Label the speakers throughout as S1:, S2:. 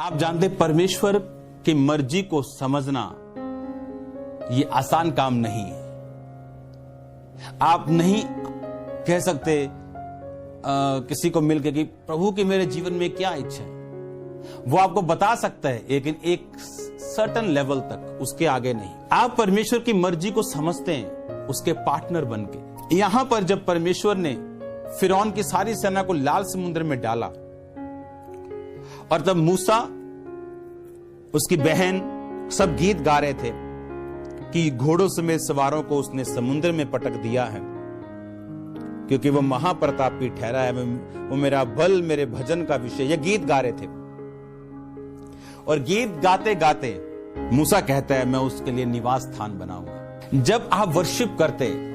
S1: आप जानते परमेश्वर की मर्जी को समझना ये आसान काम नहीं है। आप नहीं कह सकते किसी को मिलकर कि प्रभु की मेरे जीवन में क्या इच्छा है। वो आपको बता सकता है लेकिन एक सर्टेन लेवल तक, उसके आगे नहीं। आप परमेश्वर की मर्जी को समझते हैं उसके पार्टनर बनके। यहां पर जब परमेश्वर ने फिरौन की सारी सेना को लाल समुद्र में डाला और तब मूसा, उसकी बहन सब गीत गा रहे थे कि घोड़ों समेत सवारों को उसने समुद्र में पटक दिया है क्योंकि वो महाप्रतापी ठहरा है, वो मेरा बल मेरे भजन का विषय। ये गीत गा रहे थे और गीत गाते गाते मूसा कहता है मैं उसके लिए निवास स्थान बनाऊंगा। जब आप वर्शिप करते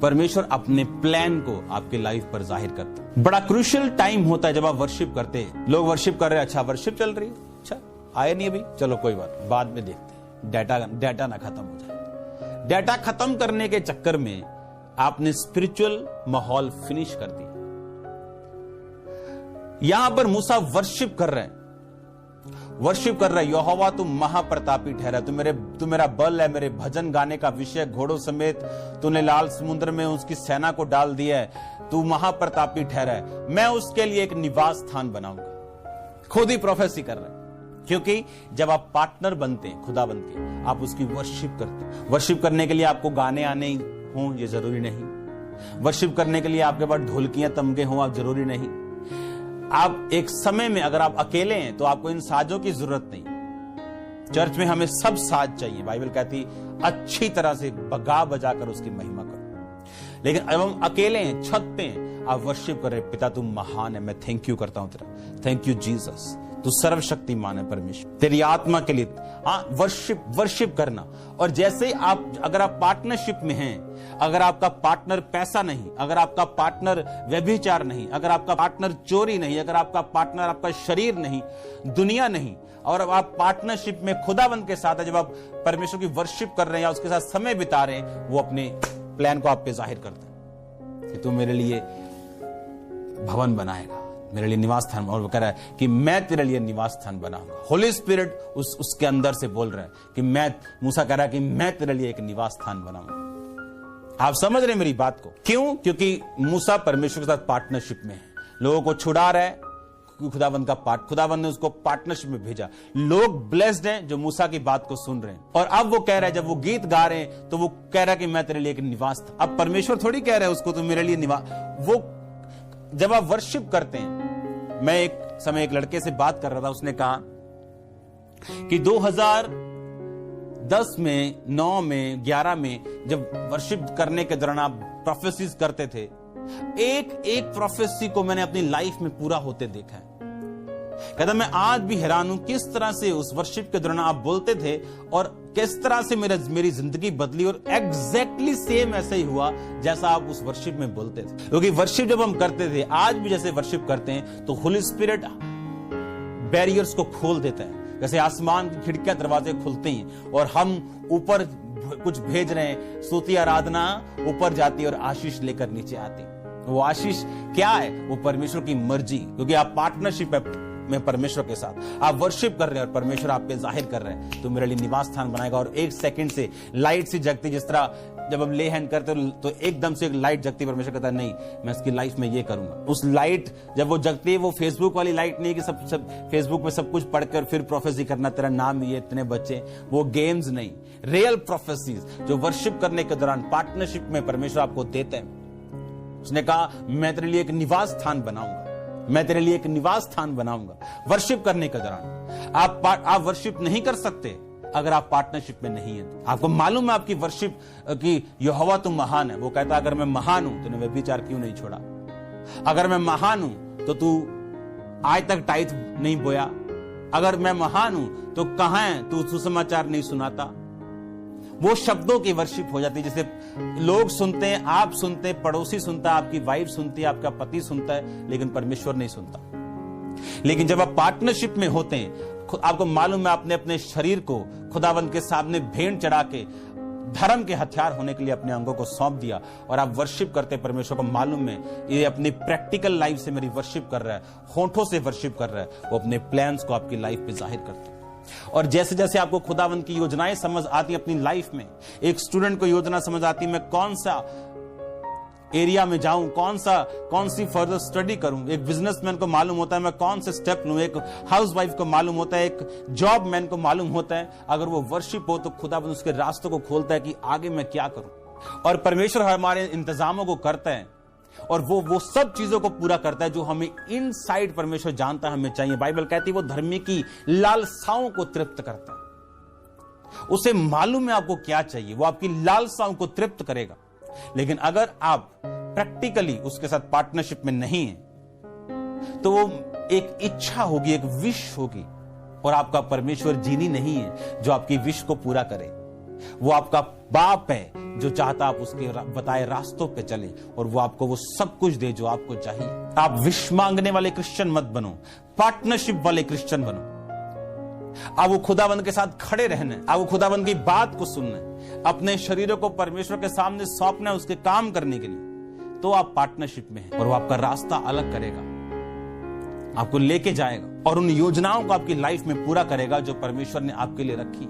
S1: परमेश्वर अपने प्लान को आपके लाइफ पर जाहिर करता है। बड़ा क्रूशियल टाइम होता है जब आप वर्शिप करते हैं। लोग वर्शिप कर रहे हैं, अच्छा वर्शिप चल रही है, अच्छा आए नहीं अभी, चलो कोई बात, बाद में देखते हैं, डाटा ना खत्म हो जाए। डाटा खत्म करने के चक्कर में आपने स्पिरिचुअल माहौल फिनिश कर दिया। यहां पर मूसा वर्शिप कर रहे हैं, वर्शिप कर रहा है, यहोवा तू महाप्रतापी ठहरा, तू मेरा बल है, मेरे भजन गाने का विषय। घोड़ों समेत तूने लाल समुद्र में उसकी सेना को डाल दिया है, तू महाप्रतापी ठहरा है, मैं उसके लिए एक निवास स्थान बनाऊंगा। खुद ही प्रोफेसी कर रहा है, क्योंकि जब आप पार्टनर बनते हैं खुदा बनके, आप उसकी वर्शिप करते हैं। वर्शिप करने के लिए आपको गाने आने हों ये जरूरी नहीं, वर्शिप करने के लिए आपके पास ढोलकियां तमगे हों आप जरूरी नहीं। आप एक समय में अगर आप अकेले हैं तो आपको इन साजों की जरूरत नहीं। चर्च में हमें सब साज चाहिए। बाइबल कहती अच्छी तरह से बगा बजाकर उसकी महिमा करो। लेकिन अब हम अकेले हैं, छत पे हैं, आप वर्शिप कर रहे, पिता तू महान है, मैं थैंक यू करता हूं तेरा, थैंक यू जीसस, तू सर्वशक्तिमान है परमेश्वर, तेरी आत्मा के लिए। वर्शिप करना। और जैसे ही आप, अगर आप पार्टनरशिप में हैं, अगर आपका पार्टनर पैसा नहीं, अगर आपका पार्टनर व्यभिचार नहीं, अगर आपका पार्टनर चोरी नहीं, अगर आपका पार्टनर आपका शरीर नहीं, दुनिया नहीं, और आप पार्टनरशिप में खुदावंद के साथ है, जब आप परमेश्वर की वर्शिप कर रहे हैं या उसके साथ समय बिता रहे हैं, वो अपने प्लान को आप पे जाहिर करता है कि तू मेरे लिए भवन बनाएगा, मेरे लिए निवास स्थान। और वो कह रहा है कि मैं तेरे लिए निवास स्थान बनाऊंगा। होली स्पिरिट उसके अंदर से बोल रहा है कि मूसा कह रहा है कि मैं तेरे लिए एक निवास स्थान बनाऊंगा। आप समझ रहे हैं मेरी बात को? क्यों? क्योंकि मूसा परमेश्वर के साथ पार्टनरशिप में है, लोगों को छुड़ा रहा है, खुदावंद ने उसको पार्टनरशिप में भेजा। लोग ब्लेस्ड हैं जो मूसा की बात को सुन रहे हैं। और अब वो कह रहा है, जब वो गीत गा रहे हैं तो वो कह रहा है कि मैं तेरे लिए एक निवास। अब परमेश्वर थोड़ी कह रहा है उसको तो मेरे लिए निवास। वो जब आप वर्शिप करते हैं, मैं एक समय एक लड़के से बात कर रहा था, उसने कहा कि 2010 में, 9 में, 11 में जब वर्शिप करने के दौरान आप प्रोफेसीज करते थे, एक प्रोफेसी को मैंने अपनी लाइफ में पूरा होते देखा है। कहता मैं आज भी हैरान हूं किस तरह से उस वर्शिप के दौरान आप बोलते थे और किस तरह से मेरी जिंदगी बदली। और एग्जैक्टली सेम ऐसा ही हुआ जैसा आप उस वर्शिप में बोलते थे। क्योंकि वर्शिप जब हम करते थे, आज भी जैसे वर्शिप करते हैं, तो होली स्पिरिट बैरियर्स को खोल देता है। जैसे आसमान की खिड़कियां दरवाजे खुलते हैं और हम ऊपर कुछ भेज रहे हैं, स्तुति आराधना ऊपर जाती है और आशीष लेकर नीचे आती है। वो आशीष क्या है? वो परमेश्वर की मर्जी, क्योंकि आप पार्टनरशिप में परमेश्वर के साथ आप वर्शिप कर रहे हैं और परमेश्वर आप पे जाहिर कर रहे हैं, तो मेरे लिए निवास स्थान बनाएगा। और एक सेकंड से लाइट सी जगती, जिस तरह जब हम ले हैंड करते तो एकदम से एक लाइट जगती, परमेश्वर कहता है नहीं मैं इसकी लाइफ में ये करूंगा। उस लाइट जब वो जगती है, वो फेसबुक वाली लाइट नहीं कि सब फेसबुक में सब कुछ पढ़कर फिर प्रोफेसी करना, तेरा नाम ये इतने बच्चे, वो गेम्स नहीं, रियल प्रोफेसीज जो वर्शिप करने के दौरान पार्टनरशिप में परमेश्वर आपको देते हैं। उसने कहा मैं तेरे लिए एक निवास स्थान बनाऊंगा, मैं तेरे लिए एक निवास स्थान बनाऊंगा। वर्शिप करने के दौरान आप वर्शिप नहीं कर सकते अगर आप पार्टनरशिप में नहीं है। तो आपको मालूम है आपकी वर्शिप की यहोवा तुम महान है। वो कहता अगर मैं महान हूं तूने व्यभिचार क्यों नहीं छोड़ा? अगर मैं महान हूं तो तू आज तक टाइथ नहीं बोया? अगर मैं महान हूं तो कहां है तू सुसमाचार नहीं सुनाता? वो शब्दों की वर्शिप हो जाती है, जैसे लोग सुनते हैं, आप सुनते हैं, पड़ोसी सुनता है, आपकी वाइफ सुनती है, आपका पति सुनता है, लेकिन परमेश्वर नहीं सुनता। लेकिन जब आप पार्टनरशिप में होते हैं, आपको मालूम है आपने अपने शरीर को खुदावंद के सामने भेंट चढ़ा के धर्म के हथियार होने के लिए अपने अंगों को सौंप दिया और आप वर्शिप करते परमेश्वर को मालूम है ये अपनी प्रैक्टिकल लाइफ से मेरी वर्शिप कर रहा है, होठों से वर्शिप कर रहा है, वो अपने प्लान्स को आपकी लाइफ पे जाहिर करता है। और जैसे जैसे आपको खुदावंद की योजनाएं समझ आती अपनी लाइफ में, एक स्टूडेंट को योजना समझ आती मैं कौन सा एरिया में जाऊं, कौन सी फर्दर स्टडी करूं, एक बिजनेसमैन को मालूम होता है मैं कौन से स्टेप लूं, एक हाउसवाइफ को मालूम होता है, एक जॉब मैन को मालूम होता है, अगर वो वर्शिप हो तो खुदावंद उसके रास्तों को खोलता है कि आगे मैं क्या करूं। और परमेश्वर हमारे इंतजामों को करता है और वो सब चीजों को पूरा करता है जो हमें इनसाइड परमेश्वर जानता है हमें चाहिए। बाइबल कहती है वो धर्मी की लालसाओं को तृप्त करता है, उसे मालूम है आपको क्या चाहिए, वो आपकी लालसाओं को तृप्त करेगा। लेकिन अगर आप प्रैक्टिकली उसके साथ पार्टनरशिप में नहीं है तो वो एक इच्छा होगी, एक विश होगी, और आपका परमेश्वर जीनी नहीं है जो आपकी विश को पूरा करे। वो आपका बाप है जो चाहता आप उसके बताए रास्तों पे चले और वो आपको वो सब कुछ दे जो आपको चाहिए। आप विश मांगने वाले क्रिश्चियन मत बनो, पार्टनरशिप वाले क्रिश्चियन बनो। आपको खुदावंद के साथ खड़े रहना है, आपको खुदावंद की बात को सुनना है, अपने शरीरों को परमेश्वर के सामने सौंपना है उसके काम करने के लिए, तो आप पार्टनरशिप में हैं और वो आपका रास्ता अलग करेगा, आपको लेके जाएगा और उन योजनाओं को आपकी लाइफ में पूरा करेगा जो परमेश्वर ने आपके लिए रखी।